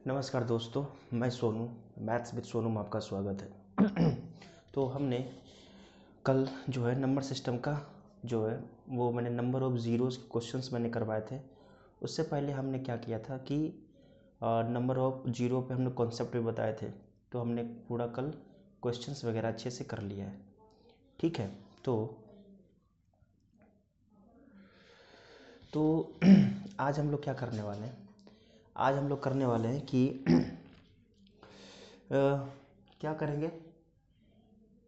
नमस्कार दोस्तों, मैं सोनू, मैथ्स विद सोनू में आपका स्वागत है। तो हमने कल जो है नंबर सिस्टम का जो है वो मैंने नंबर ऑफ ज़ीरोज़ क्वेश्चंस मैंने करवाए थे। उससे पहले हमने क्या किया था कि नंबर ऑफ ज़ीरो पे हमने कॉन्सेप्ट भी बताए थे। तो हमने पूरा कल क्वेश्चंस वगैरह अच्छे से कर लिया है। ठीक है, तो आज हम लोग क्या करने वाले हैं? आज हम लोग करने वाले हैं कि क्या करेंगे,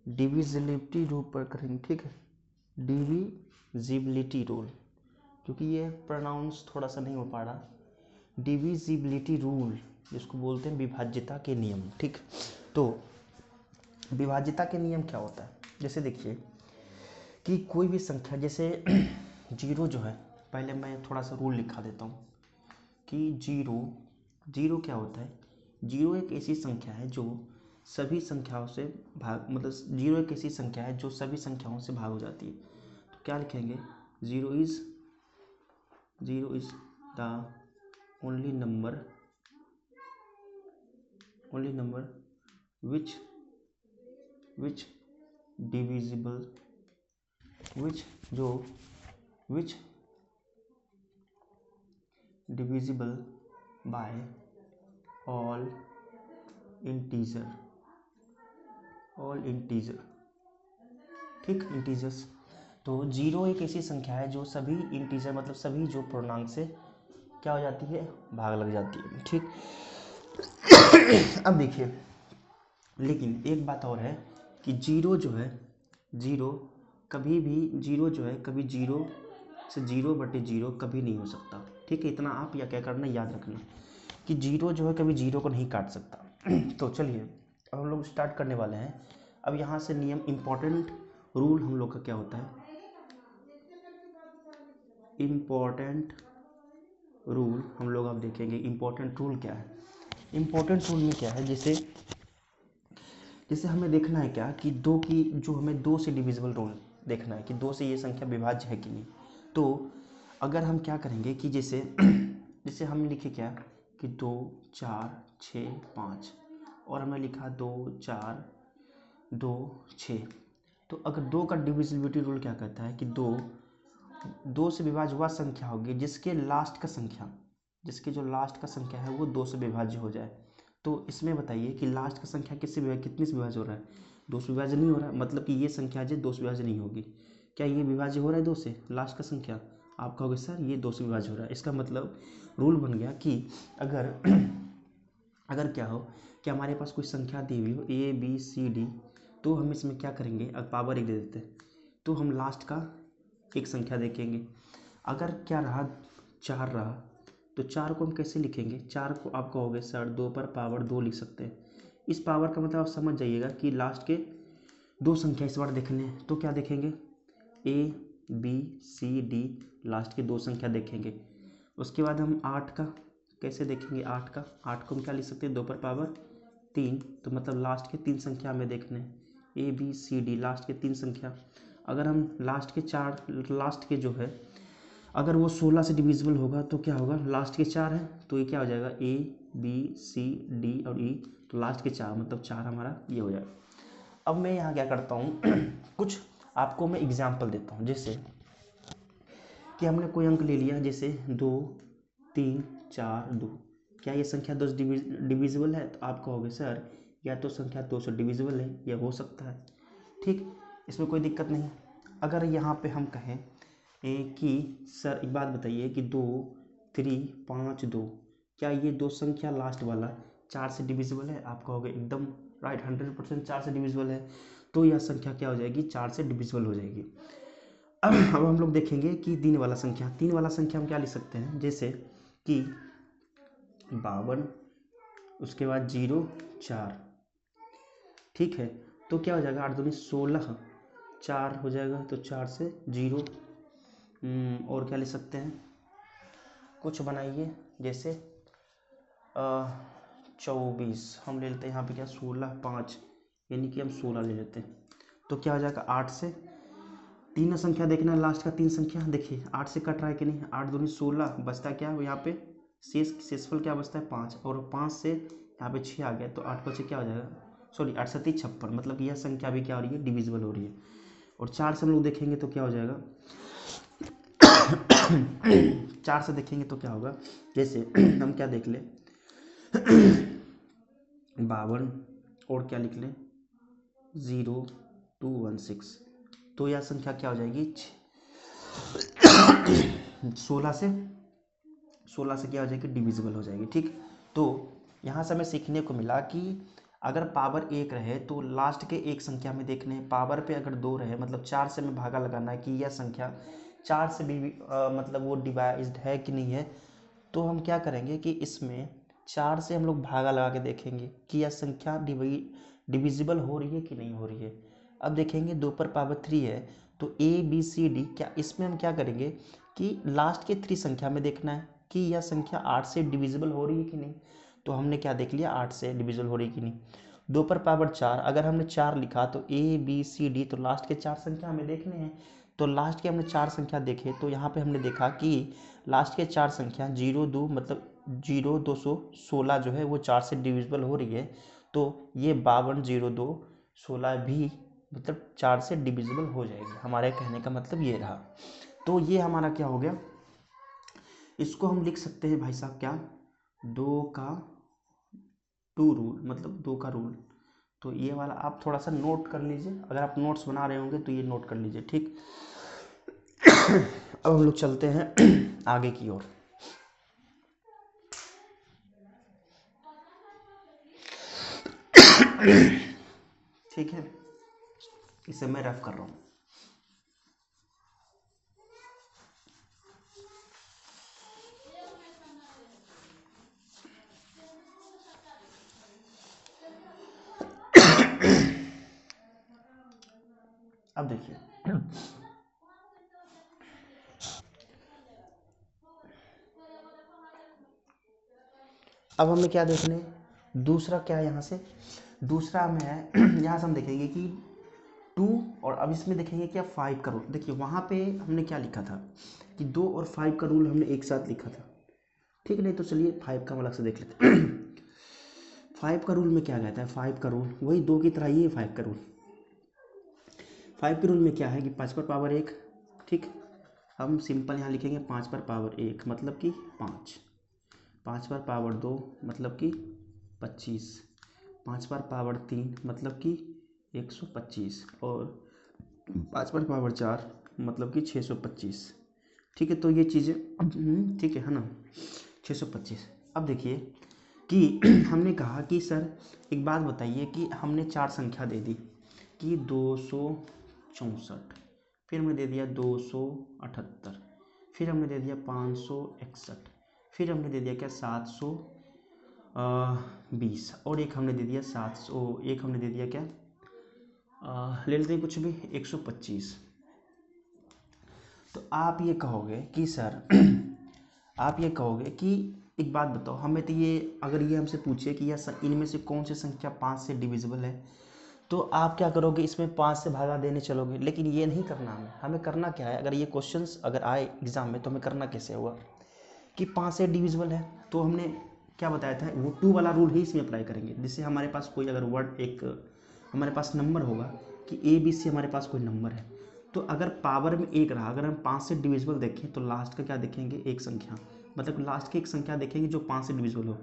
डिविजिबिलिटी रूल पर करेंगे। ठीक है, डिविजिबिलिटी रूल, क्योंकि ये प्रोनाउंस थोड़ा सा नहीं हो पा रहा। डिविजिबिलिटी रूल जिसको बोलते हैं विभाज्यता के नियम। ठीक, तो विभाज्यता के नियम क्या होता है? जैसे देखिए कि कोई भी संख्या, जैसे जीरो जो है, पहले मैं थोड़ा सा रूल लिखा देता हूँ कि जीरो क्या होता है। जीरो एक ऐसी संख्या है जो सभी संख्याओं से भाग, मतलब जीरो एक ऐसी संख्या है जो सभी संख्याओं से भाग हो जाती है। तो क्या लिखेंगे? Zero is the only number which divisible by all integer. ठीक, इंटीजर्स। तो जीरो एक ऐसी संख्या है जो सभी इंटीजर, मतलब सभी जो पूर्णांक से क्या हो जाती है, भाग लग जाती है। ठीक, अब देखिए, लेकिन एक बात और है कि जीरो जो है, जीरो कभी जीरो से 0/0 कभी नहीं हो सकता। ठीक है, इतना आप या क्या करना, याद रखना कि जीरो जो है कभी जीरो को नहीं काट सकता। तो चलिए अब हम लोग स्टार्ट करने वाले हैं। अब यहाँ से नियम, इम्पोर्टेंट रूल हम लोग का क्या होता है, इम्पोर्टेंट रूल हम लोग अब देखेंगे। इम्पोर्टेंट रूल क्या है? इम्पोर्टेंट रूल में क्या है, जैसे हमें देखना है क्या कि दो की जो हमें दो से डिविजिबल रूल देखना है कि दो से ये संख्या विभाज्य है कि नहीं। तो अगर हम क्या करेंगे कि जैसे हम लिखे क्या कि 2 4 6 5 और हमने लिखा 2 4 2 6। तो अगर दो का डिविजिबिलिटी रूल क्या कहता है कि दो से विभाज्य वह संख्या होगी जिसके जो लास्ट का संख्या है वो दो से विभाज्य हो जाए। तो इसमें बताइए कि लास्ट का संख्या कितने से विभाज्य हो रहा है? दो से विभाज्य नहीं हो रहा है, मतलब कि ये संख्या जो दो से विभाज्य नहीं होगी। क्या ये विभाज्य हो रहा है दो से? लास्ट का संख्या आप कहोगे सर ये दो से विभाज्य हो रहा है। इसका मतलब रूल बन गया कि अगर क्या हो कि हमारे पास कोई संख्या दी हुई हो ABCD, तो हम इसमें क्या करेंगे, अब पावर 1 दे देते हैं तो हम लास्ट का एक संख्या देखेंगे। अगर क्या रहा 4 रहा, तो 4 को हम कैसे लिखेंगे? 4 को आप कहोगे सर 2 पर पावर 2 लिख सकते हैं। इस पावर का मतलब आप समझ जाइएगा कि लास्ट के दो संख्या इस बार देखने हैं। तो क्या देखेंगे? ABCD लास्ट के दो संख्या देखेंगे। उसके बाद हम 8 का कैसे देखेंगे? 8 को हम क्या लिख सकते हैं? 2 पर पावर 3। तो मतलब लास्ट के 3 संख्या हमें देखने हैं, ABCD लास्ट के 3 संख्या। अगर हम लास्ट के जो है, अगर वो 16 से डिविजिबल होगा तो क्या होगा? लास्ट के 4 है तो ये क्या हो जाएगा? ABCD और E, तो लास्ट के 4 मतलब 4 हमारा ये हो जाएगा। अब मैं यहाँ क्या करता हूँ कुछ आपको मैं एग्जाम्पल देता हूँ। जैसे कि हमने कोई अंक ले लिया, जैसे 2 3 4 2। क्या ये संख्या 2 से डिविजिबल है? तो आप कहोगे सर या तो संख्या 2 से डिविजिबल है या हो सकता है। ठीक, इसमें कोई दिक्कत नहीं। अगर यहाँ पे हम कहें कि सर एक बात बताइए कि 2 3 5 2, क्या ये दो संख्या लास्ट वाला 4 से डिविजिबल है? आप कहोगे एकदम राइट, 100% 4 से डिविजिबल है। तो यह संख्या क्या हो जाएगी? 4 से डिविजिबल हो जाएगी। अब हम लोग देखेंगे कि तीन वाला संख्या हम क्या लिख सकते हैं, जैसे कि 52, उसके बाद 0 4। ठीक है, तो क्या हो जाएगा? 8 दूनी 16, 4 हो जाएगा तो 4 से 0। और क्या ले सकते हैं? कुछ बनाइए, जैसे 24 हम ले लेते हैं। यहाँ पे क्या 16 5, यानी कि हम 16 ले लेते हैं। तो क्या हो जाएगा? 8 से तीनों संख्या देखना है, लास्ट का 3 संख्या देखिए 8 से कट रहा है कि नहीं? 8 दूनी 16, बचता क्या है यहाँ पे शेषफल क्या बचता है 5, और 5 से यहाँ पे 6 आ गया तो 8 बचे क्या हो जाएगा, सॉरी 8 7 56, मतलब यह संख्या भी क्या हो रही है, डिविजिबल हो रही है। और 4 से हम लोग देखेंगे तो क्या हो जाएगा 4 से देखेंगे तो क्या होगा, जैसे हम क्या देख लें 52 और क्या लिख लें 0216, तो यह संख्या क्या हो जाएगी 16 से क्या हो जाएगी, डिविजिबल हो जाएगी। ठीक, तो यहाँ से हमें सीखने को मिला कि अगर पावर 1 रहे तो लास्ट के एक संख्या में देखने, पावर पे अगर 2 रहे मतलब 4 से हमें भागा लगाना है कि यह संख्या 4 से भी मतलब वो डिवाइज्ड है कि नहीं है। तो हम क्या करेंगे कि इसमें 4 से हम लोग भागा लगा के देखेंगे कि यह संख्या डिविजिबल हो रही है कि नहीं हो रही है। अब देखेंगे 2 पर पावर 3 है तो A B C D, क्या इसमें हम क्या करेंगे कि लास्ट के 3 संख्या में देखना है कि यह संख्या 8 से डिविजिबल हो रही है कि नहीं। तो हमने क्या देख लिया 8 से डिविजिबल हो रही है कि नहीं। 2 पर पावर 4, अगर हमने 4 लिखा तो A B C D, तो लास्ट के 4 संख्या हमें देखने हैं। तो लास्ट के हमने 4 संख्या देखे तो यहाँ पे हमने देखा कि लास्ट के 4 संख्या 02 मतलब 0216 जो है वो 4 से डिविजिबल हो रही है। तो ये 520216 भी मतलब 4 से डिविजिबल हो जाएगी। हमारे कहने का मतलब ये रहा। तो ये हमारा क्या हो गया, इसको हम लिख सकते हैं भाई साहब क्या, 2 का 2 रूल, मतलब 2 का रूल। तो ये वाला आप थोड़ा सा नोट कर लीजिए, अगर आप नोट्स बना रहे होंगे तो ये नोट कर लीजिए। ठीक, अब हम लोग चलते हैं आगे की ओर। ठीक है, इसे मैं रफ कर रहा हूँ। अब देखिए अब हमें क्या देखने, दूसरा क्या है यहाँ से, दूसरा हमें है यहाँ से हम देखेंगे कि 2, और अब इसमें देखेंगे क्या 5 का रूल। देखिए वहाँ पे हमने क्या लिखा था कि 2 और 5 का रूल हमने एक साथ लिखा था। ठीक, नहीं तो चलिए 5 का हम अलग से देख लेते हैं। 5 का रूल में क्या कहता है, 5 का रूल वही 2 की तरह ही है। 5 का रूल, 5 के रूल में क्या है कि 5 पर पावर 1, ठीक, हम सिंपल यहाँ लिखेंगे 5 पर पावर 1 मतलब कि 5, 5 पर पावर 2 मतलब कि 25, 5 पर पावर 3 मतलब कि 125, और 5 पर पावर 4 मतलब कि 625। ठीक है, तो ये चीज़ें ठीक है ना, 625। अब देखिए कि हमने कहा कि सर एक बात बताइए कि हमने 4 संख्या दे दी कि 264, फिर हमने दे दिया 278, फिर हमने दे दिया 561, फिर हमने दे दिया क्या 720, और एक हमने दे दिया 700, एक हमने दे दिया क्या ले लेते हैं कुछ भी 125। तो आप ये कहोगे कि सर आप ये कहोगे कि एक बात बताओ हमें, तो ये अगर ये हमसे पूछे कि यह इनमें से कौन सी संख्या 5 से डिविजिबल है, तो आप क्या करोगे, इसमें 5 से भागा देने चलोगे। लेकिन ये नहीं करना, हमें करना क्या है, अगर ये क्वेश्चंस अगर आए एग्जाम में तो हमें करना कैसे होगा कि 5 से डिविजिबल है, तो हमने क्या बताया था वो 2 वाला रूल ही इसमें अप्लाई करेंगे। जिससे हमारे पास कोई अगर वर्ड एक हमारे पास नंबर होगा कि ABC हमारे पास कोई नंबर है, तो अगर पावर में 1 रहा, अगर हम 5 से डिविजिबल देखें तो लास्ट का क्या देखेंगे, एक संख्या, मतलब लास्ट की एक संख्या देखेंगे जो 5 से डिविजिबल हो।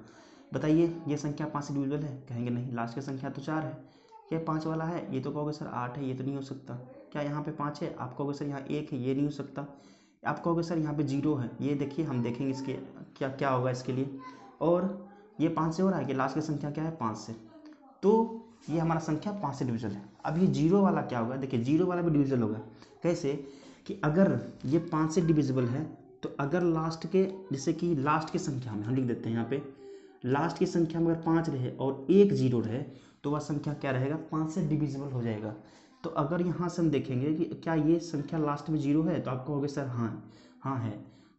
बताइए ये संख्या 5 से डिविजिबल है, कहेंगे नहीं, लास्ट की संख्या तो 4 है। क्या 5 वाला है, ये तो कहोगे सर 8 है, ये तो नहीं हो सकता। क्या यहाँ पे 5 है, आप कहोगे सर यहाँ 1 है, ये नहीं हो सकता। आप कहोगे सर यहाँ पे 0 है, ये देखिए हम देखेंगे इसके क्या क्या होगा इसके लिए। और ये 5 से हो रहा है कि लास्ट की संख्या क्या है 5 से, तो ये हमारा संख्या 5 से डिविजल है। अब ये 0 वाला क्या होगा, देखिए 0 वाला भी डिविजल होगा। कैसे कि अगर ये 5 से डिविजिबल है तो अगर लास्ट के, जैसे कि लास्ट की संख्या में हम लिख देते हैं यहाँ पे, लास्ट की संख्या में अगर 5 रहे और 1 0 रहे तो वह संख्या क्या रहेगा, 5 से डिविजिबल हो जाएगा। तो अगर यहाँ से हम देखेंगे कि क्या ये संख्या लास्ट में 0 है, तो आप कहोगे सर हाँ हाँ है,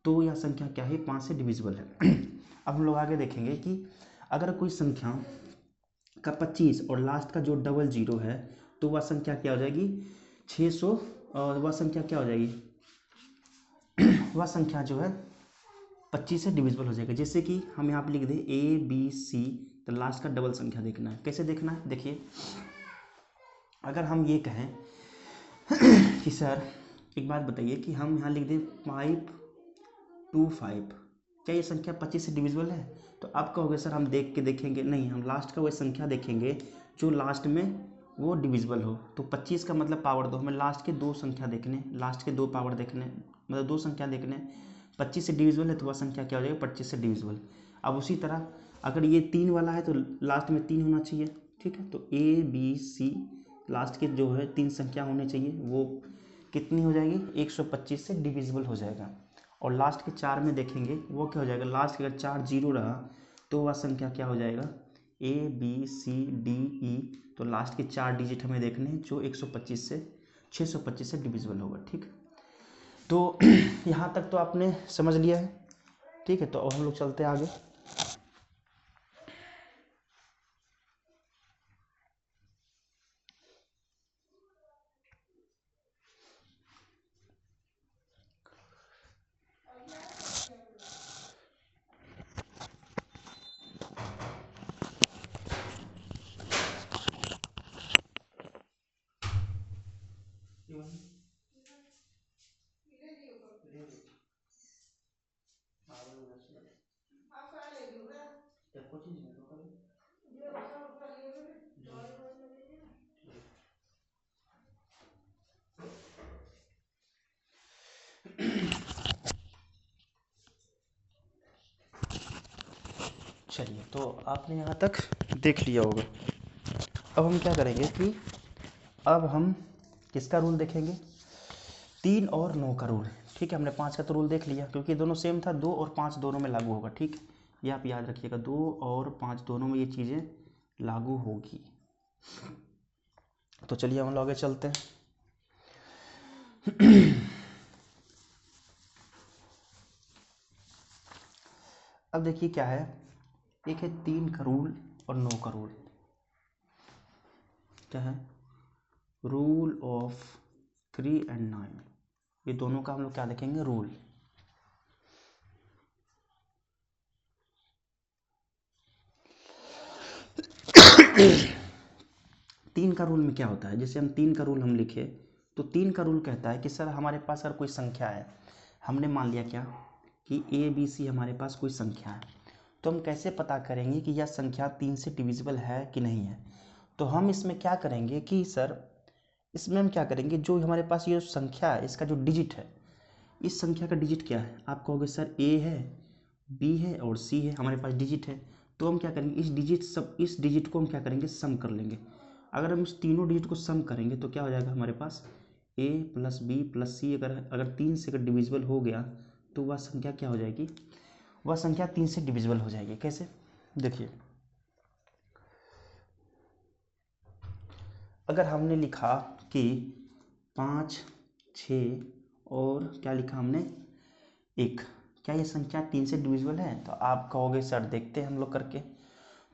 तो यह संख्या क्या है, 5 से डिविजिबल है। अब हम लोग आगे देखेंगे कि अगर कोई संख्या का 25 और लास्ट का जो डबल 0 है तो वह संख्या क्या हो जाएगी 600, और वह संख्या क्या हो जाएगी वह संख्या जो है 25 से डिविजिबल हो जाएगा। जैसे कि हम यहाँ पे लिख दें ABC, तो लास्ट का डबल संख्या देखना है। कैसे देखना है, देखिए अगर हम ये कहें कि सर एक बात बताइए कि हम यहाँ लिख दें 525, क्या ये संख्या 25 से डिविजिबल है? तो आप कहोगे सर हम देख के देखेंगे, नहीं, हम लास्ट का वह संख्या देखेंगे जो लास्ट में वो डिविजिबल हो। तो 25 का मतलब पावर 2, हमें लास्ट के दो संख्या देखने, लास्ट के दो पावर देखने, मतलब दो संख्या देखने। 25 से डिविजिबल है तो वह संख्या क्या हो जाएगी, 25 से डिविजिबल। अब उसी तरह अगर ये 3 वाला है तो लास्ट में 3 होना चाहिए, ठीक है। तो ABC लास्ट के जो है 3 संख्या होनी चाहिए, वो कितनी हो जाएगी, 125 से डिविजिबल हो जाएगा। और लास्ट के 4 में देखेंगे वो क्या हो जाएगा, लास्ट के अगर 4 जीरो रहा तो वह संख्या क्या हो जाएगा, ABCDE। तो लास्ट के 4 डिजिट हमें देखने हैं जो 125 से 625 से डिविजिबल होगा, ठीक। तो यहाँ तक तो आपने समझ लिया है, ठीक है। तो अब हम लोग चलते हैं आगे। चलिए, तो आपने यहाँ तक देख लिया होगा। अब हम क्या करेंगे कि अब हम किसका रूल देखेंगे, 3 और 9 का रूल, ठीक है। हमने 5 का तो रूल देख लिया क्योंकि दोनों सेम था, 2 और 5 दोनों में लागू होगा, ठीक। ये आप याद रखिएगा, 2 और 5 दोनों में ये चीज़ें लागू होगी। तो चलिए हम लोग आगे चलते हैं। अब देखिए क्या है, एक है 3 का रूल और 9 का रूल। क्या है, रूल ऑफ 3 and 9, ये दोनों का हम लोग क्या देखेंगे, रूल। तीन का रूल में क्या होता है, जैसे हम 3 का रूल हम लिखे तो 3 का रूल कहता है कि सर हमारे पास अगर कोई संख्या है, हमने मान लिया क्या कि ABC हमारे पास कोई संख्या है, तो हम कैसे पता करेंगे कि यह संख्या 3 से डिविजिबल है कि नहीं है। तो हम इसमें क्या करेंगे कि सर इसमें हम क्या करेंगे, जो हमारे पास ये संख्या है इसका जो डिजिट है, इस संख्या का डिजिट क्या है, आप कहोगे सर A है, B है और C है, हमारे पास डिजिट है। तो हम क्या करेंगे, इस डिजिट को हम क्या करेंगे, सम कर लेंगे। अगर हम इस तीनों डिजिट को सम करेंगे तो क्या हो जाएगा हमारे पास, A plus B plus C अगर 3 से अगर डिविजिबल हो गया तो वह संख्या क्या हो जाएगी, वह संख्या 3 से डिविजिबल हो जाएगी। कैसे, देखिए अगर हमने लिखा कि 5, 6 और क्या लिखा हमने 1, क्या ये संख्या 3 से डिविजिबल है? तो आप कहोगे सर देखते हैं हम लोग करके।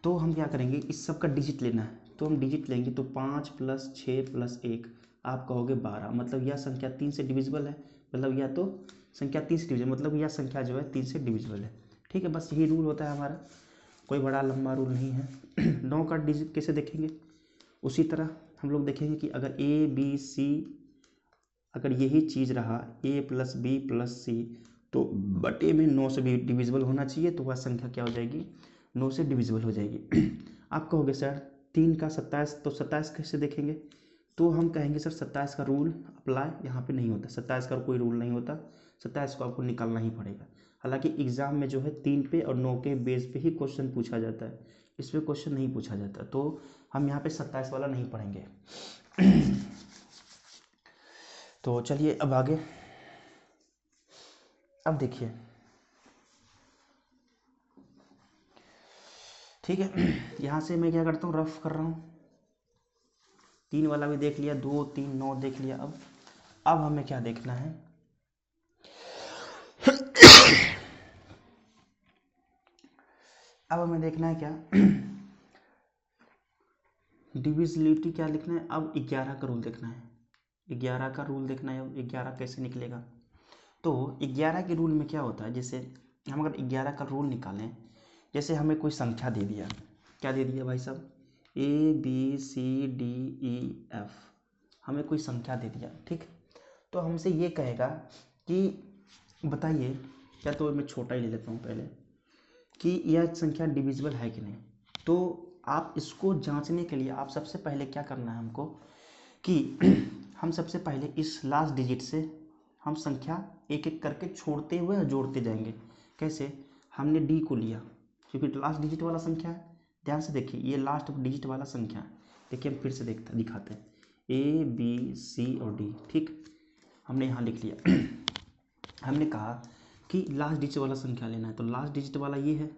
तो हम क्या करेंगे, इस सब का डिजिट लेना है, तो हम डिजिट लेंगे। तो 5 प्लस 6 प्लस 1, आप कहोगे 12, मतलब यह संख्या 3 से डिविजिबल है। मतलब यह तो संख्या 3 से डिविजिबल, मतलब यह संख्या जो है 3 से डिविजिबल है, ठीक है। बस यही रूल होता है हमारा, कोई बड़ा लंबा रूल नहीं है। 9 का डिजिट कैसे देखेंगे, उसी तरह हम लोग देखेंगे कि अगर ABC अगर यही चीज़ रहा A plus B plus C, तो बटे में 9 से भी डिविजिबल होना चाहिए, तो वह संख्या क्या हो जाएगी, 9 से डिविजिबल हो जाएगी। आप कहोगे सर 3 का 27, तो 27 कैसे देखेंगे? तो हम कहेंगे सर 27 का रूल अप्लाई यहाँ पे नहीं होता, 27 का कोई रूल नहीं होता, 27 को आपको निकालना ही पड़ेगा। हालांकि एग्जाम में जो है 3 पे और 9 के बेस पे ही क्वेश्चन पूछा जाता है, इस पर क्वेश्चन नहीं पूछा जाता, तो हम यहाँ पे 27 वाला नहीं पढ़ेंगे। तो चलिए अब आगे, अब देखिए, ठीक है। यहाँ से मैं क्या करता हूँ, रफ कर रहा हूँ। 3 वाला भी देख लिया, 2, 3, 9 देख लिया। अब हमें क्या देखना है, अब हमें देखना है क्या, डिविजिबिलिटी क्या लिखना है। अब 11 का रूल देखना है, 11 का रूल देखना है। अब 11 कैसे निकलेगा, तो 11 के रूल में क्या होता है, जैसे हम अगर 11 का रूल निकालें, जैसे हमें कोई संख्या दे दिया, क्या दे दिया भाई साहब, ABCDEF, हमें कोई संख्या दे दिया, ठीक। तो हमसे ये कहेगा कि बताइए, या तो मैं छोटा ही ले लेता हूँ पहले, कि यह संख्या डिविजिबल है कि नहीं। तो आप इसको जांचने के लिए आप सबसे पहले क्या करना है हमको, कि हम सबसे पहले इस लास्ट डिजिट से हम संख्या एक एक करके छोड़ते हुए और जोड़ते जाएंगे। कैसे, हमने D को लिया क्योंकि लास्ट डिजिट वाला संख्या है, ध्यान से देखिए ये लास्ट डिजिट वाला संख्या है। देखिए हम फिर से दिखाते हैं ABC और D, ठीक, हमने यहाँ लिख लिया। हमने कहा कि लास्ट डिजिट वाला संख्या लेना है, तो लास्ट डिजिट वाला ये है,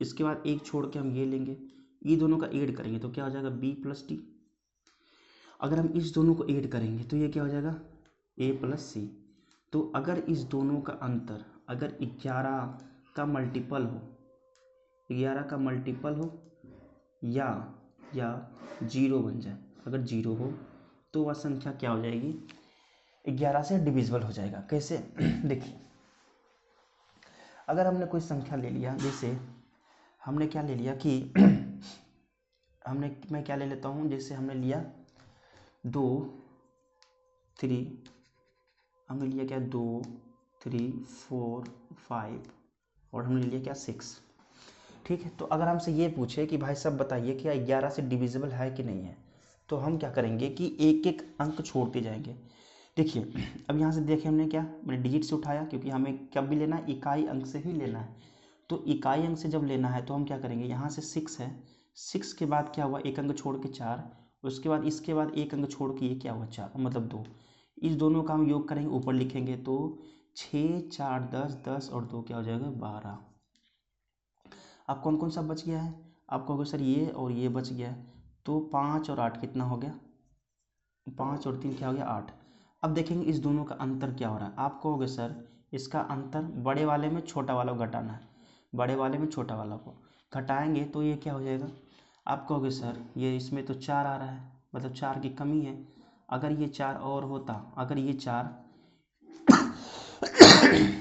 इसके बाद एक छोड़ के हम ये लेंगे, ये दोनों का ऐड करेंगे तो क्या हो जाएगा B + D। अगर हम इस दोनों को ऐड करेंगे तो ये क्या हो जाएगा A + C। तो अगर इस दोनों का अंतर अगर 11 का मल्टीपल हो, 11 का मल्टीपल हो या 0 बन जाए, अगर 0 हो तो वह संख्या क्या हो जाएगी, 11 से डिविजिबल हो जाएगा। कैसे देखिए, अगर हमने कोई संख्या ले लिया, जैसे हमने क्या ले लिया कि मैं क्या ले लेता हूँ, जैसे हमने लिया 2 3, हमने लिया क्या 2 3 4 5 और हमने लिया क्या 6, ठीक है। तो अगर हमसे ये पूछे कि भाई साहब बताइए क्या 11 से डिविजिबल है कि नहीं है, तो हम क्या करेंगे कि एक एक अंक छोड़ते जाएंगे। देखिए अब यहाँ से देखिए हमने क्या, मैंने डिजिट से उठाया क्योंकि हमें कब भी लेना है, इकाई अंक से ही लेना है। तो इकाई अंक से जब लेना है तो हम क्या करेंगे, यहाँ से 6 है, 6 के बाद क्या हुआ, एक अंक छोड़ के 4, उसके बाद इसके बाद एक अंक छोड़ के ये क्या हुआ 4, मतलब 2। इस दोनों का हम योग करेंगे, ऊपर लिखेंगे तो 6 4 10, 10 और 2 क्या हो जाएगा 12। अब कौन कौन सा बच गया है, आप कहोगे सर ये और ये बच गया है, तो 5 और 8 कितना हो गया, 5 और 3 क्या हो गया 8। अब देखेंगे इस दोनों का अंतर क्या हो रहा है, आप कहोगे सर इसका अंतर बड़े वाले में छोटा वाला को घटाना है, बड़े वाले में छोटा वाला को घटाएंगे तो ये क्या हो जाएगा, आप कहोगे सर ये इसमें तो 4 आ रहा है, मतलब 4 की कमी है। अगर ये 4 और होता, अगर ये 4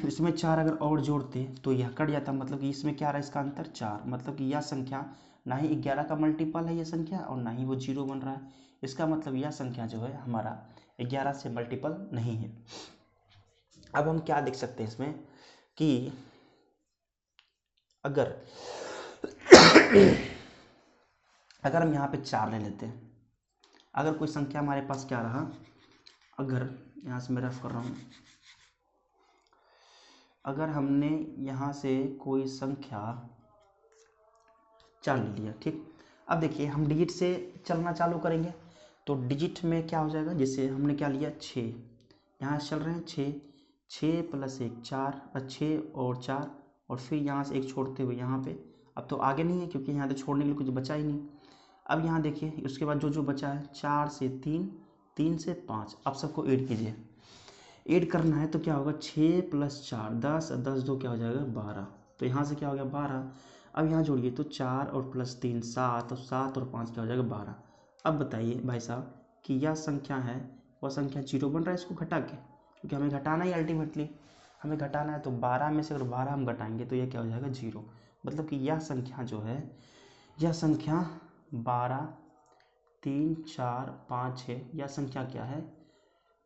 इसमें 4 अगर और जोड़ते तो यह कट जाता, मतलब कि इसमें क्या रहा इसका अंतर 4, मतलब कि यह संख्या ना ही 11 का मल्टीपल है यह संख्या और ना ही वो 0 बन रहा है। इसका मतलब यह संख्या जो है हमारा 11 से मल्टीपल नहीं है। अब हम क्या देख सकते हैं इसमें कि अगर हम यहाँ पे 4 ले लेते हैं, अगर कोई संख्या हमारे पास क्या रहा, अगर यहाँ से मैं रफ कर रहा हूँ, अगर हमने यहाँ से कोई संख्या 4 ले लिया, ठीक। अब देखिए हम डिजिट से चलना चालू करेंगे तो डिजिट में क्या हो जाएगा, जैसे हमने क्या लिया 6, यहाँ से चल रहे हैं 6, 6 + 1 4, 6 और 4 और फिर यहाँ से एक छोड़ते हुए यहाँ पे, अब तो आगे नहीं है क्योंकि यहाँ तो छोड़ने के लिए कुछ बचा ही नहीं। अब यहाँ देखिए उसके बाद जो जो बचा है 4 से 3, 3 से 5, अब सबको ऐड कीजिए, ऐड करना है तो क्या होगा 6 + 4 10, 10 2 क्या हो जाएगा 12, तो यहाँ से क्या हो गया 12। अब यहाँ जोड़िए तो 4 और +3 7 और 7 और 5 क्या हो जाएगा 12। अब बताइए भाई साहब कि यह संख्या है, वह संख्या 0 बन रहा है इसको घटा के, क्योंकि हमें घटाना ही अल्टीमेटली हमें घटाना है, तो 12 में से अगर 12 हम घटाएंगे तो यह क्या हो जाएगा 0, मतलब कि यह संख्या जो है, यह संख्या 12 3 4 5 6, यह संख्या क्या है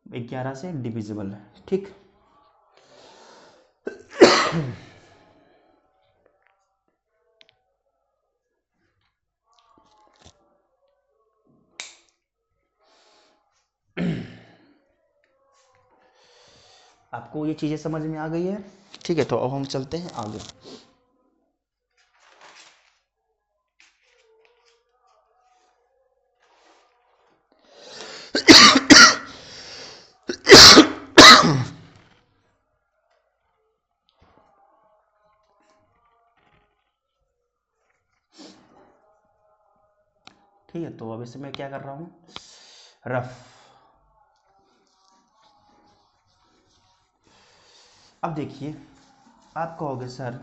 11 से डिविजिबल है, ठीक। आपको ये चीज़ें समझ में आ गई है, ठीक है। तो अब हम चलते हैं आगे। ठीक है, तो अब इसे मैं क्या कर रहा हूँ रफ। अब देखिए आप कहोगे सर,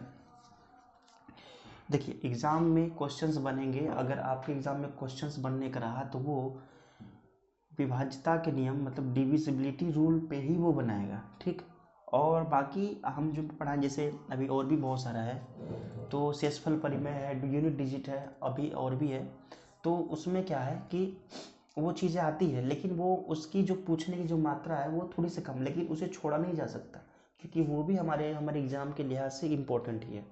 देखिए एग्ज़ाम में क्वेश्चंस बनेंगे, अगर आपके एग्ज़ाम में क्वेश्चंस बनने का रहा तो वो विभाज्यता के नियम मतलब डिविजिबिलिटी रूल पे ही वो बनाएगा, ठीक। और बाकी हम जो पढ़ाएं जैसे अभी और भी बहुत सारा है, तो शेषफल परिमेय है, यूनिट डिजिट है, अभी और भी है। तो उसमें क्या है कि वो चीज़ें आती है, लेकिन वो उसकी जो पूछने की जो मात्रा है वो थोड़ी सी कम, लेकिन उसे छोड़ा नहीं जा सकता, क्योंकि वो भी हमारे एग्ज़ाम के लिहाज से इम्पोर्टेंट ही है।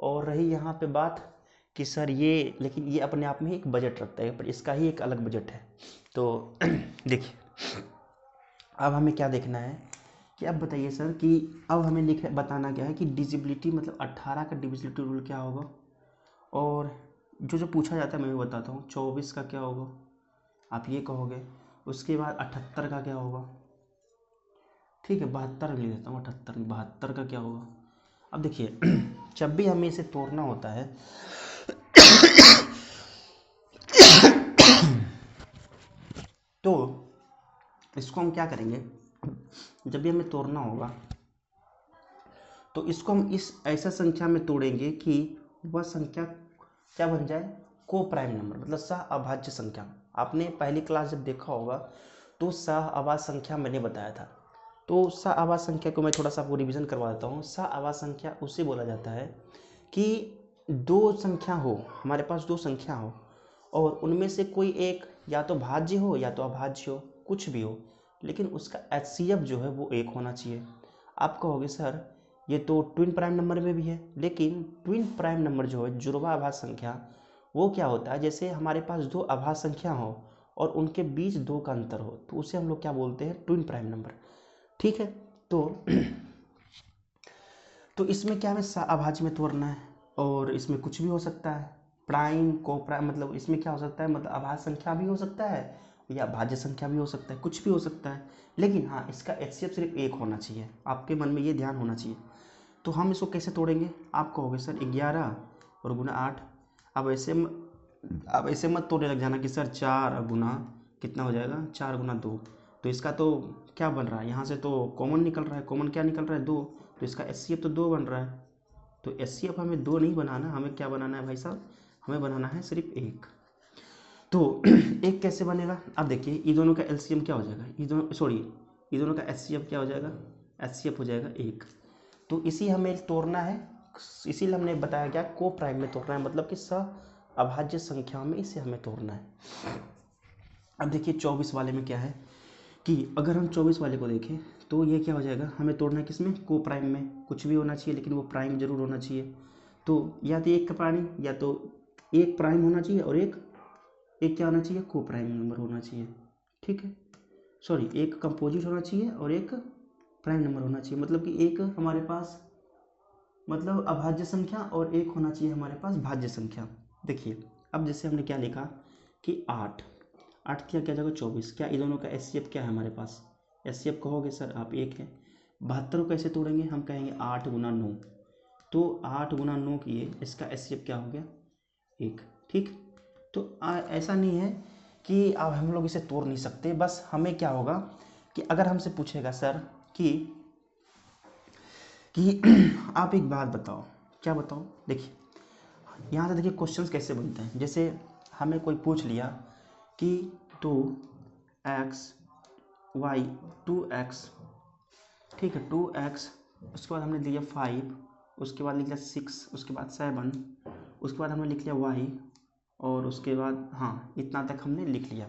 और रही यहाँ पे बात कि सर ये, लेकिन ये अपने आप में एक बजट रखता है, पर इसका ही एक अलग बजट है। तो देखिए, अब हमें क्या देखना है कि अब बताइए सर कि अब हमें बताना क्या है कि डिजिबिलिटी मतलब 18 का डिविजिबिलिटी रूल क्या होगा, और जो जो पूछा जाता है मैं भी बताता हूँ। 24 का क्या होगा आप ये कहोगे, उसके बाद 78 का क्या होगा, ठीक है 72 लिख देता हूँ, 78 72 का क्या होगा। अब देखिए जब भी हमें इसे तोड़ना होता है तो इसको हम क्या करेंगे, जब भी हमें तोड़ना होगा तो इसको हम इस ऐसा संख्या में तोड़ेंगे कि वह संख्या क्या बन जाए, को प्राइम नंबर, मतलब सह अभाज्य संख्या। आपने पहली क्लास जब देखा होगा तो सह अभाज्य संख्या मैंने बताया था। तो सह अभाज्य संख्या को मैं थोड़ा सा आपको रिवीजन करवा देता हूँ। सह अभाज्य संख्या उसे बोला जाता है कि दो संख्या हो, हमारे पास दो संख्या हो और उनमें से कोई एक या तो भाज्य हो या तो अभाज्य हो, कुछ भी हो, लेकिन उसका HCF जो है वो एक होना चाहिए। आप कहोगे सर ये तो ट्विन प्राइम नंबर में भी है, लेकिन ट्विन प्राइम नंबर जो है जुड़वा अभाज्य संख्या, वो क्या होता है, जैसे हमारे पास दो अभाज्य संख्या हो और उनके बीच दो का अंतर हो, तो उसे हम लोग क्या बोलते हैं, ट्विन प्राइम नंबर। ठीक है, तो इसमें क्या हमें अभाज्य में तोड़ना है, और इसमें कुछ भी हो सकता है, प्राइम को प्राइम, मतलब इसमें क्या हो सकता है, मतलब अभाज्य संख्या भी हो सकता है या भाज्य संख्या भी हो सकता है, कुछ भी हो सकता है, लेकिन हाँ इसका HCF सिर्फ एक होना चाहिए। आपके मन में ये ध्यान होना चाहिए। तो हम इसको कैसे तोड़ेंगे, आप कहोगे सर 11 और गुना 8। अब ऐसे मत तोड़ने लग जाना कि सर 4 गुना कितना हो जाएगा, 4 गुना 2। तो इसका तो क्या बन रहा है, यहाँ से तो कॉमन निकल रहा है, कॉमन क्या निकल रहा है, 2। तो इसका HCF तो 2 बन रहा है। तो HCF हमें 2 नहीं बनाना, हमें क्या बनाना है भाई साहब, हमें बनाना है सिर्फ 1। तो एक कैसे बनेगा, अब देखिए ये दोनों का LCM क्या हो जाएगा, ये दोनों का HCF क्या हो जाएगा, HCF हो जाएगा 1। तो इसी हमें तोड़ना है, इसीलिए हमने बताया क्या, को प्राइम में तोड़ना है, मतलब कि सह अभाज्य संख्या में इसे हमें तोड़ना है। अब देखिए 24 वाले में क्या है कि अगर हम 24 वाले को देखें तो ये क्या हो जाएगा, हमें तोड़ना है किसमें, को प्राइम में। कुछ भी होना चाहिए लेकिन वो प्राइम जरूर होना चाहिए। तो या तो एक का प्राइम, या तो एक प्राइम होना चाहिए और एक क्या होना चाहिए, को प्राइम नंबर होना चाहिए। ठीक है, सॉरी, एक कंपोजिट होना चाहिए और एक प्राइम नंबर होना चाहिए, मतलब कि एक हमारे पास मतलब अभाज्य संख्या और एक होना चाहिए हमारे पास भाज्य संख्या। देखिए अब जैसे हमने क्या लिखा कि 8 किया क्या जगह 24, क्या ये दोनों का HCF क्या है हमारे पास, HCF कहोगे सर आप 1 है। 72 को कैसे तोड़ेंगे, हम कहेंगे 8 गुना 9। तो 8 गुना 9 किए, इसका HCF क्या हो गया, 1। ठीक, तो ऐसा नहीं है कि अब हम लोग इसे तोड़ नहीं सकते, बस हमें क्या होगा कि अगर हमसे पूछेगा सर कि आप एक बात बताओ, क्या बताओ, देखिए यहाँ से देखिए क्वेश्चंस कैसे बनते हैं। जैसे हमें कोई पूछ लिया कि 2x y 2x, ठीक है 2x, उसके बाद हमने लिया 5, उसके बाद लिख लिया 6, उसके बाद 7, उसके बाद हमने लिख लिया y, और उसके बाद हाँ इतना तक हमने लिख लिया।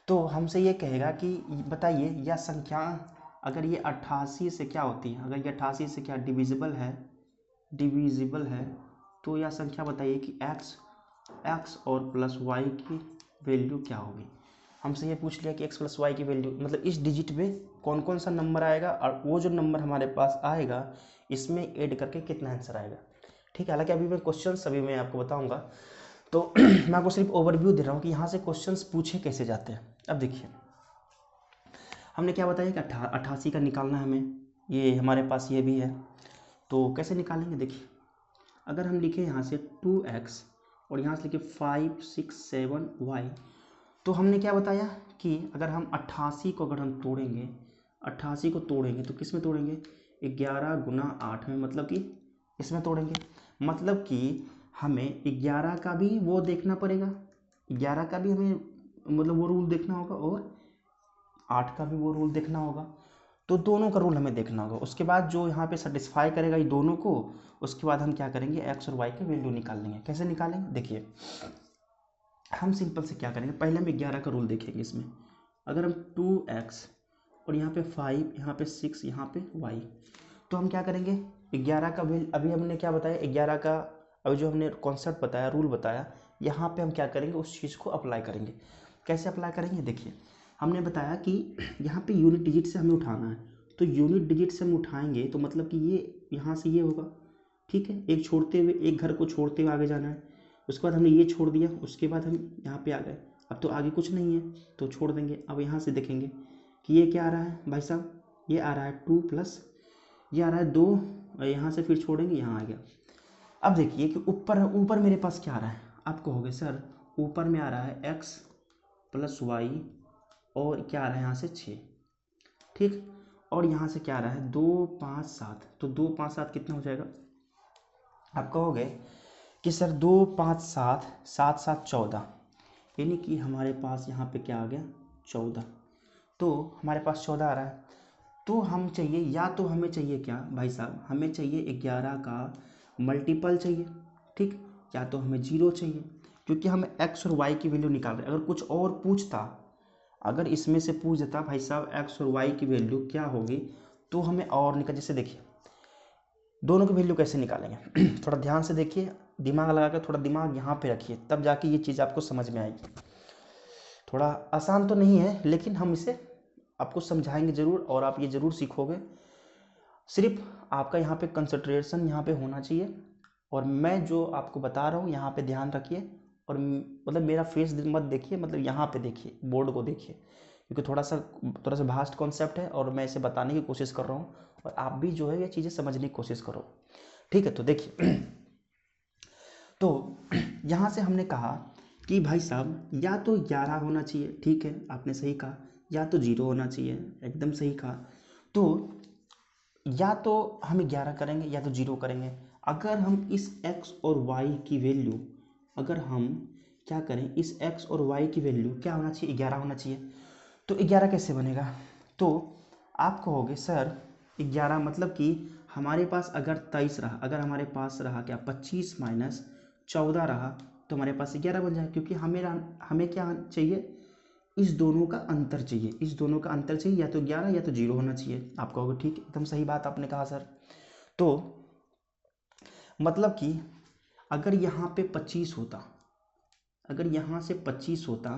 तो हमसे ये कहेगा कि बताइए यह संख्या अगर ये 88 से क्या होती है, अगर ये 88 से क्या डिविजिबल है, तो यह संख्या बताइए कि x और प्लस y की वैल्यू क्या होगी। हमसे ये पूछ लिया कि x प्लस वाई की वैल्यू, मतलब इस डिजिट में कौन कौन सा नंबर आएगा और वो जो नंबर हमारे पास आएगा इसमें ऐड करके कितना आंसर आएगा। ठीक है, हालांकि अभी मैं क्वेश्चन सभी मैं आपको बताऊंगा, तो मैं आपको सिर्फ ओवरव्यू दे रहा हूँ कि यहाँ से क्वेश्चंस पूछे कैसे जाते हैं। अब देखिए हमने क्या बताया कि 88 का निकालना है हमें, ये हमारे पास ये भी है, तो कैसे निकालेंगे। देखिए अगर हम लिखें यहाँ से 2x और यहाँ से लिखे 5 6 7 y, तो हमने क्या बताया कि अगर हम 88 को अगर हम तोड़ेंगे, 88 को तोड़ेंगे तो किस में तोड़ेंगे, 11 गुना 8 में, मतलब कि इसमें तोड़ेंगे। मतलब कि हमें 11 का भी वो देखना पड़ेगा, 11 का भी हमें मतलब वो रूल देखना होगा और 8 का भी वो रूल देखना होगा। तो दोनों का रूल हमें देखना होगा। उसके बाद जो यहाँ पे सेटिस्फाई करेगा ये दोनों को, उसके बाद हम क्या करेंगे, एक्स और वाई की वैल्यू निकाल लेंगे। कैसे निकालेंगे, देखिए हम सिंपल से क्या करेंगे, पहले हम 11 का रूल देखेंगे। इसमें अगर हम 2x और यहाँ पे 5, यहाँ पे 6, यहाँ पे y, तो हम क्या करेंगे 11 का वैल्यू, अभी हमने क्या बताया 11 का, अभी जो हमने कॉन्सेप्ट बताया, रूल बताया, यहाँ पे हम क्या करेंगे उस चीज़ को अप्लाई करेंगे। कैसे अप्लाई करेंगे, देखिए हमने बताया कि यहाँ पे यूनिट डिजिट से हमें उठाना है, तो यूनिट डिजिट से हम उठाएंगे तो मतलब कि ये यहाँ से ये होगा, ठीक है, एक छोड़ते हुए, एक घर को छोड़ते हुए आगे जाना है। उसके बाद हमने ये छोड़ दिया, उसके बाद हम यहाँ पे आ गए, अब तो आगे कुछ नहीं है तो छोड़ देंगे। अब यहाँ से देखेंगे कि ये क्या आ रहा है भाई साहब, ये आ रहा है 2 प्लस ये आ रहा है 2, और यहाँ से फिर छोड़ेंगे, यहाँ आ गया। अब देखिए कि ऊपर ऊपर मेरे पास क्या आ रहा है, आप कहोगे सर ऊपर में आ रहा है x प्लस वाई और क्या आ रहा है यहाँ से 6, ठीक, और यहाँ से क्या आ रहा है 2 5 7, तो 2 5 7 कितना हो जाएगा, आप कहोगे कि सर 2 5 7 7 7 14, यानी कि हमारे पास यहाँ पे क्या आ गया 14, तो हमारे पास 14 आ रहा है। तो हम चाहिए, या तो हमें चाहिए क्या भाई साहब, हमें चाहिए 11 का मल्टीपल चाहिए, ठीक, या तो हमें 0 चाहिए, क्योंकि हमें x और y की वैल्यू निकाल रहे हैं। अगर कुछ और पूछता, अगर इसमें से पूछ देता भाई साहब x और y की वैल्यू क्या होगी, तो हमें और निकल, जैसे देखिए दोनों की वैल्यू कैसे निकालेंगे थोड़ा ध्यान से देखिए, दिमाग लगा कर थोड़ा दिमाग यहाँ पे रखिए, तब जाके ये चीज़ आपको समझ में आएगी। थोड़ा आसान तो नहीं है, लेकिन हम इसे आपको समझाएंगे ज़रूर, और आप ये ज़रूर सीखोगे। सिर्फ आपका यहाँ पे कंसंट्रेशन यहाँ पे होना चाहिए, और मैं जो आपको बता रहा हूँ यहाँ पे ध्यान रखिए, और मतलब मेरा फेस मत देखिए, मतलब यहाँ पे देखिए, बोर्ड को देखिए, क्योंकि थोड़ा सा भास्ट कॉन्सेप्ट है और मैं इसे बताने की कोशिश कर रहा हूँ, और आप भी जो है ये चीज़ें समझने की कोशिश करो, ठीक है। तो देखिए तो यहाँ से हमने कहा कि भाई साहब या तो 11 होना चाहिए, ठीक है, आपने सही कहा, या तो 0 होना चाहिए, एकदम सही कहा। तो या तो हम 11 करेंगे या तो 0 करेंगे। अगर हम इस x और y की वैल्यू, अगर हम क्या करें, इस x और y की वैल्यू क्या होना चाहिए, 11 होना चाहिए। तो 11 कैसे बनेगा, तो आप कहोगे सर 11 मतलब कि हमारे पास अगर 23 रहा, अगर हमारे पास रहा क्या 25 माइनस 14 रहा, तो हमारे पास 11 बन जाए, क्योंकि हमें क्या चाहिए, इस दोनों का अंतर चाहिए, इस दोनों का अंतर चाहिए, या तो 11 या तो 0 होना चाहिए। आप कहोगे ठीक, एकदम सही बात आपने कहा सर। तो मतलब कि अगर यहाँ पे 25 होता, अगर यहाँ से 25 होता,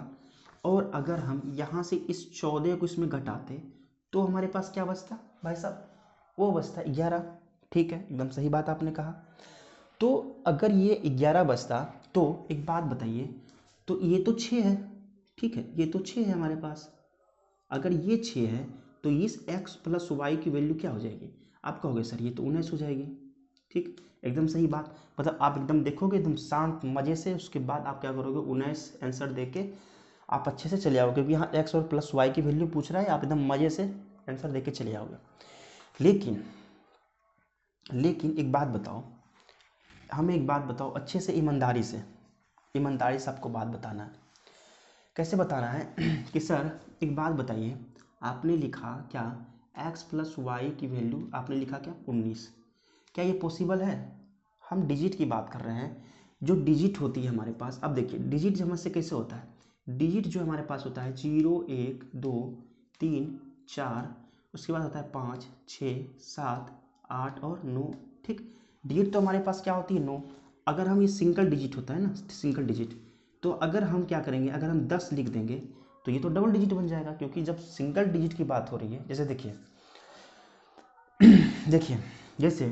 और अगर हम यहाँ से इस 14 को इसमें घटाते, तो हमारे पास क्या बचता भाई साहब, वो बचता 11, ठीक है, एकदम सही बात आपने कहा। तो अगर ये 11 बचता, तो एक बात बताइए, तो ये तो 6 है, ठीक है, ये तो 6 है हमारे पास। अगर ये 6 है तो इस x प्लस वाई की वैल्यू क्या हो जाएगी, आप कहोगे सर ये तो 19 हो जाएगी, ठीक, एकदम सही बात। मतलब आप एकदम देखोगे एकदम शांत मज़े से, उसके बाद आप क्या करोगे 19 आंसर देके आप अच्छे से चले आओगे, क्योंकि यहाँ x और प्लस वाई की वैल्यू पूछ रहा है, आप एकदम मज़े से आंसर देके चले आओगे। लेकिन एक बात बताओ, हमें एक बात बताओ अच्छे से, ईमानदारी से आपको बात बताना है। कैसे बताना है कि सर एक बात बताइए, आपने लिखा क्या x प्लस वाई की वैल्यू, आपने लिखा क्या 19, क्या ये पॉसिबल है। हम डिजिट की बात कर रहे हैं, जो डिजिट होती है हमारे पास। अब देखिए डिजिट जब से कैसे होता है, डिजिट जो हमारे पास होता है 0 1 2 3 4, उसके बाद होता है 5 6 7 8 और 9, ठीक, डिजिट तो हमारे पास क्या होती है 9। अगर हम ये सिंगल डिजिट होता है ना, सिंगल डिजिट, तो अगर हम क्या करेंगे, अगर हम 10 लिख देंगे तो ये तो डबल डिजिट बन जाएगा, क्योंकि जब सिंगल डिजिट की बात हो रही है, जैसे देखिए जैसे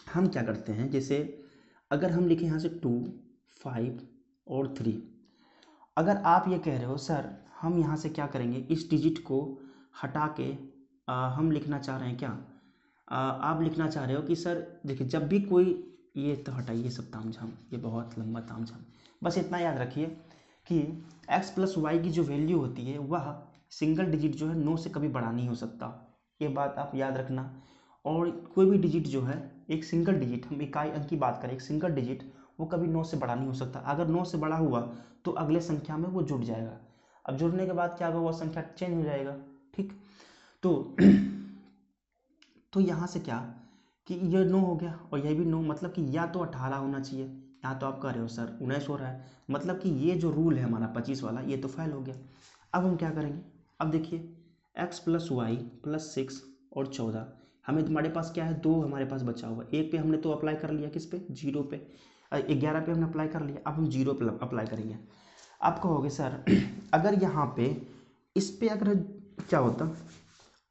हम क्या करते हैं, जैसे अगर हम लिखें यहाँ से 2 5 और 3, अगर आप ये कह रहे हो सर हम यहाँ से क्या करेंगे, इस डिजिट को हटा के हम लिखना चाह रहे हैं क्या, आप लिखना चाह रहे हो कि सर देखिए जब भी कोई, ये तो हटाइए सब तामझाम, ये बहुत लंबा तामझाम, बस इतना याद रखिए कि x प्लस वाई की जो वैल्यू होती है वह सिंगल डिजिट जो है 9 से कभी बड़ा नहीं हो सकता, ये बात आप याद रखना। और कोई भी डिजिट जो है, एक सिंगल डिजिट, हम इकाई अंक की बात करें, एक सिंगल डिजिट वो कभी 9 से बड़ा नहीं हो सकता। अगर 9 से बड़ा हुआ तो अगले संख्या में वो जुड़ जाएगा, अब जुड़ने के बाद क्या होगा, वो संख्या चेंज हो जाएगा, ठीक। तो तो यहाँ से क्या कि ये 9 हो गया और यह भी 9, मतलब कि या तो 18 होना चाहिए। यहाँ तो आप कह रहे हो सर 19 हो रहा है, मतलब कि ये जो रूल है हमारा 25 वाला ये तो फेल हो गया। अब हम क्या करेंगे, अब देखिए x + y + 6 और 14, हमें हमारे पास क्या है 2 हमारे पास बचा हुआ, एक पे हमने तो अप्लाई कर लिया, किस पे 0 पे, 11 पे हमने अप्लाई कर लिया, अब हम 0 पे अप्लाई करेंगे। आप कहोगे सर अगर यहाँ पे इस पे अगर क्या होता,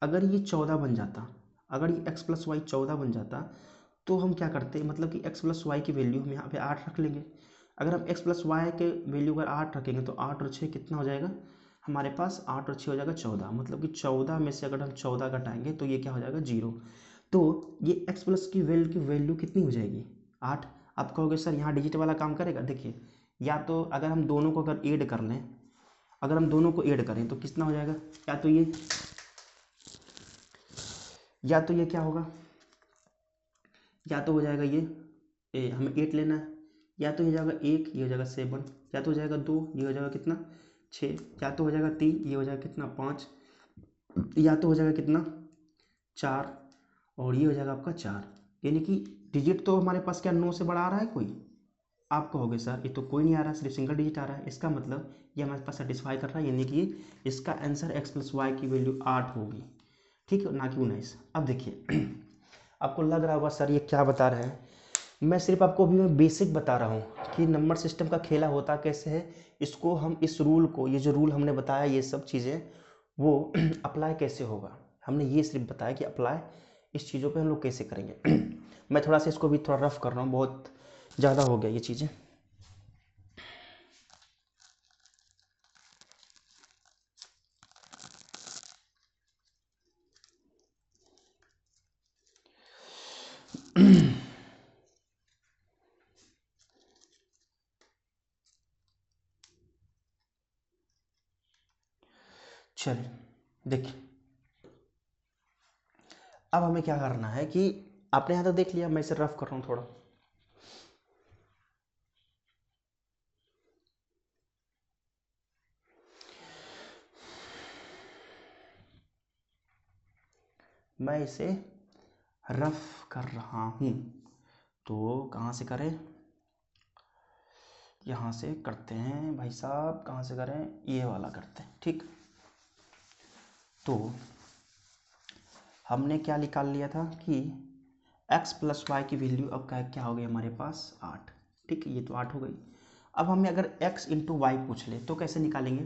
अगर ये 14 बन जाता, अगर ये x + y 14 बन जाता तो हम क्या करते, मतलब कि x + y की वैल्यू हम यहाँ पे 8 रख लेंगे। अगर हम x + y के वैल्यू अगर 8 रखेंगे तो 8 और 6 कितना हो जाएगा हमारे पास, 8 और 6 हो जाएगा 14, मतलब कि 14 में से अगर हम 14 घटाएंगे तो ये क्या हो जाएगा 0। तो ये x+ की वैल्यू कितनी हो जाएगी 8। आप कहोगे सर यहाँ डिजिट वाला काम करेगा, देखिए या तो अगर हम दोनों को अगर ऐड कर लें, अगर हम दोनों को ऐड करें तो कितना हो जाएगा, या तो ये क्या होगा, या तो हो जाएगा ये हमें 8 लेना है, या तो हो जाएगा 1 ये हो जाएगा 7, या तो हो जाएगा 2 ये हो जाएगा कितना 6, या तो हो जाएगा 3 ये हो जाएगा कितना 5, या तो हो जाएगा कितना 4 और ये हो जाएगा आपका 4। यानी कि डिजिट तो हमारे पास क्या 9 से बड़ा आ रहा है कोई, आप कहोगे सर ये तो कोई नहीं आ रहा, सिर्फ सिंगल डिजिट आ रहा है, इसका मतलब ये हमारे पास सेटिस्फाई कर रहा है, यानी कि इसका आंसर x + y की वैल्यू 8 होगी, ठीक है, ना कि 19। अब देखिए आपको लग रहा होगा सर ये क्या बता रहे हैं, मैं सिर्फ आपको अभी मैं बेसिक बता रहा हूँ कि नंबर सिस्टम का खेला होता कैसे है, इसको हम इस रूल को, ये जो रूल हमने बताया ये सब चीज़ें वो अप्लाई कैसे होगा, हमने ये सिर्फ बताया कि अप्लाई इस चीज़ों पे हम लोग कैसे करेंगे। मैं थोड़ा सा इसको भी थोड़ा रफ कर रहा हूँ, बहुत ज़्यादा हो गया ये चीज़ें। चलिए देखिए अब हमें क्या करना है कि आपने यहाँ तक देख लिया, मैं इसे रफ कर रहा हूँ थोड़ा। मैं इसे रफ कर रहा हूँ, तो कहाँ से करें, यहाँ से करते हैं भाई साहब, कहाँ से करें, ये वाला करते हैं, ठीक। तो हमने क्या निकाल लिया था कि x + y की वैल्यू अब क्या हो गई हमारे पास 8, ठीक है, ये तो 8 हो गई। अब हमें अगर x × y पूछ ले तो कैसे निकालेंगे,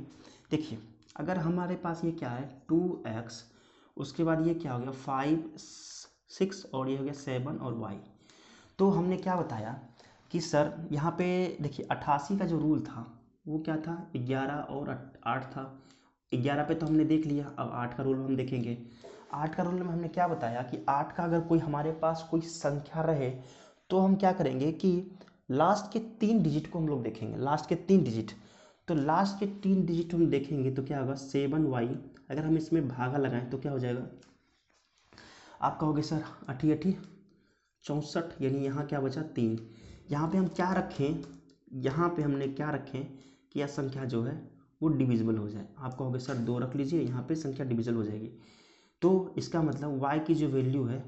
देखिए अगर हमारे पास ये क्या है 2x, उसके बाद ये क्या हो गया 5 6 और ये हो गया 7 और y, तो हमने क्या बताया कि सर यहाँ पे देखिए 88 का जो रूल था वो क्या था 11 और 8 था, 11 पे तो हमने देख लिया, अब 8 का रूल हम देखेंगे। 8 का रूल में हमने क्या बताया कि 8 का अगर कोई हमारे पास कोई संख्या रहे तो हम क्या करेंगे कि लास्ट के 3 डिजिट को हम लोग देखेंगे, लास्ट के 3 डिजिट, तो लास्ट के 3 डिजिट हम देखेंगे तो क्या होगा 7y, अगर हम इसमें भागा लगाएं तो क्या हो जाएगा, आप कहोगे सर 8 64, यानी यहाँ क्या बचा 3, यहाँ पे हम क्या रखें, यहाँ पे हमने क्या रखें कि यह संख्या जो है वो डिविजिबल हो जाए, आप कहोगे सर 2 रख लीजिए, यहाँ पे संख्या डिविजिबल हो जाएगी, तो इसका मतलब y की जो वैल्यू है,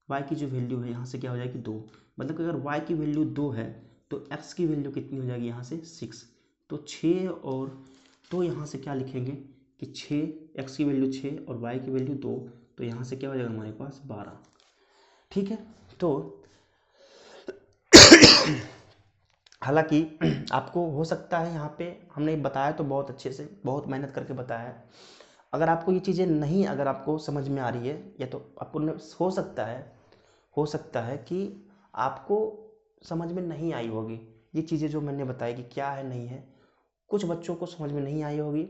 y की जो वैल्यू है यहाँ से क्या हो जाएगी 2, मतलब कि अगर y की वैल्यू 2 है तो x की वैल्यू कितनी हो जाएगी यहाँ से 6, तो 6 और तो यहाँ से क्या लिखेंगे कि 6, x की वैल्यू 6 और y की वैल्यू 2, तो यहाँ से क्या हो जाएगा हमारे पास 12, ठीक है। तो हालांकि आपको हो सकता है यहाँ पे हमने बताया तो बहुत अच्छे से, बहुत मेहनत करके बताया है, अगर आपको ये चीज़ें नहीं, अगर आपको समझ में आ रही है या तो आपको हो सकता है कि आपको समझ में नहीं आई होगी ये चीज़ें जो मैंने बताई कि क्या है नहीं है, कुछ बच्चों को समझ में नहीं आई होगी,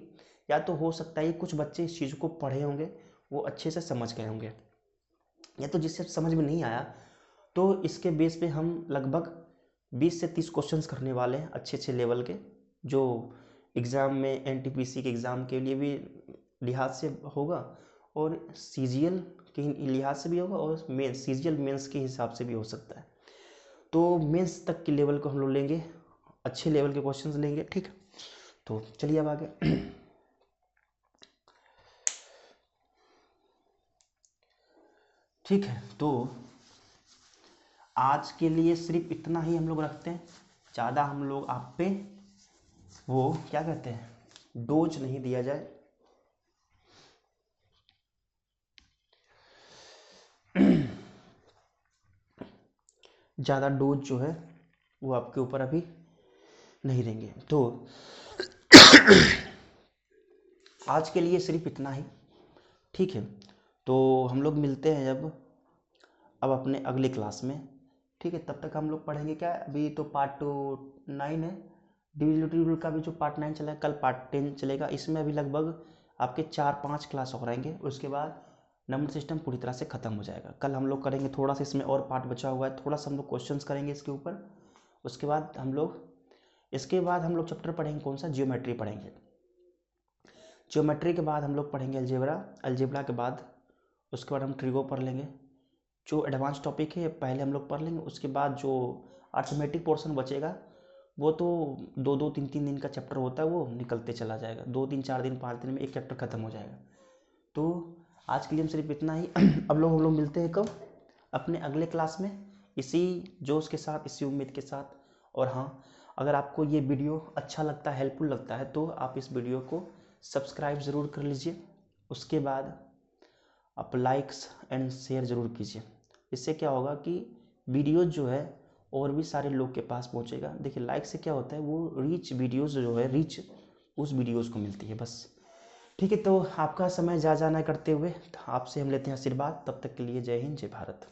या तो हो सकता है कुछ बच्चे इस चीज़ को पढ़े होंगे वो अच्छे से समझ गए होंगे, या तो जिससे समझ में नहीं आया तो इसके बेस पे हम लगभग 20 से 30 क्वेश्चंस करने वाले हैं अच्छे अच्छे लेवल के, जो एग्ज़ाम में एनटीपीसी के एग्ज़ाम के लिए भी लिहाज से होगा और सीजीएल के लिहाज से भी होगा और सीजीएल मेंस के हिसाब से भी हो सकता है, तो मेंस तक के लेवल को हम लोग लेंगे, अच्छे लेवल के क्वेश्चंस लेंगे, ठीक। तो चलिए अब आगे ठीक है, तो आज के लिए सिर्फ इतना ही हम लोग रखते हैं, ज़्यादा हम लोग आप पे वो क्या कहते हैं डोज नहीं दिया जाए। ज़्यादा डोज जो है वो आपके ऊपर अभी नहीं देंगे। तो आज के लिए सिर्फ इतना ही, ठीक है। तो हम लोग मिलते हैं अब अपने अगले क्लास में, ठीक है। तब तक हम लोग पढ़ेंगे क्या, अभी तो पार्ट 9 है, डिविजिबिलिटी का भी जो पार्ट 9 चला है, कल पार्ट 10 चलेगा। इसमें अभी लगभग आपके 4-5 क्लास हो रहेंगे, उसके बाद नंबर सिस्टम पूरी तरह से ख़त्म हो जाएगा। कल हम लोग करेंगे थोड़ा सा, इसमें और पार्ट बचा हुआ है, थोड़ा सा हम लोग क्वेश्चंस करेंगे इसके ऊपर। उसके बाद हम लोग चैप्टर पढ़ेंगे कौन सा, जियोमेट्री पढ़ेंगे। जियोमेट्री के बाद हम लोग पढ़ेंगे अलजेब्रा के बाद उसके बाद हम ट्रिगो पढ़ लेंगे। जो एडवांस टॉपिक है पहले हम लोग पढ़ लेंगे, उसके बाद जो अर्थमेटिक पोर्शन बचेगा वो तो 2-3 दिन का चैप्टर होता है, वो निकलते चला जाएगा, 2-3-4 दिन 5 दिन में एक चैप्टर ख़त्म हो जाएगा। तो आज के लिए हम सिर्फ इतना ही। अब हम लोग मिलते हैं कब, अपने अगले क्लास में, इसी जोश के साथ, इसी उम्मीद के साथ। और हाँ, अगर आपको ये वीडियो अच्छा लगता है, हेल्पफुल लगता है, तो आप इस वीडियो को सब्सक्राइब ज़रूर कर लीजिए। उसके बाद आप लाइक्स एंड शेयर ज़रूर कीजिए। इससे क्या होगा कि वीडियो जो है और भी सारे लोग के पास पहुंचेगा। देखिए लाइक से क्या होता है, वो रीच वीडियोस जो है, रीच उस वीडियोस को मिलती है बस। ठीक है, तो आपका समय जा जाना करते हुए आपसे हम लेते हैं आशीर्वाद। तब तक के लिए जय हिंद, जय भारत।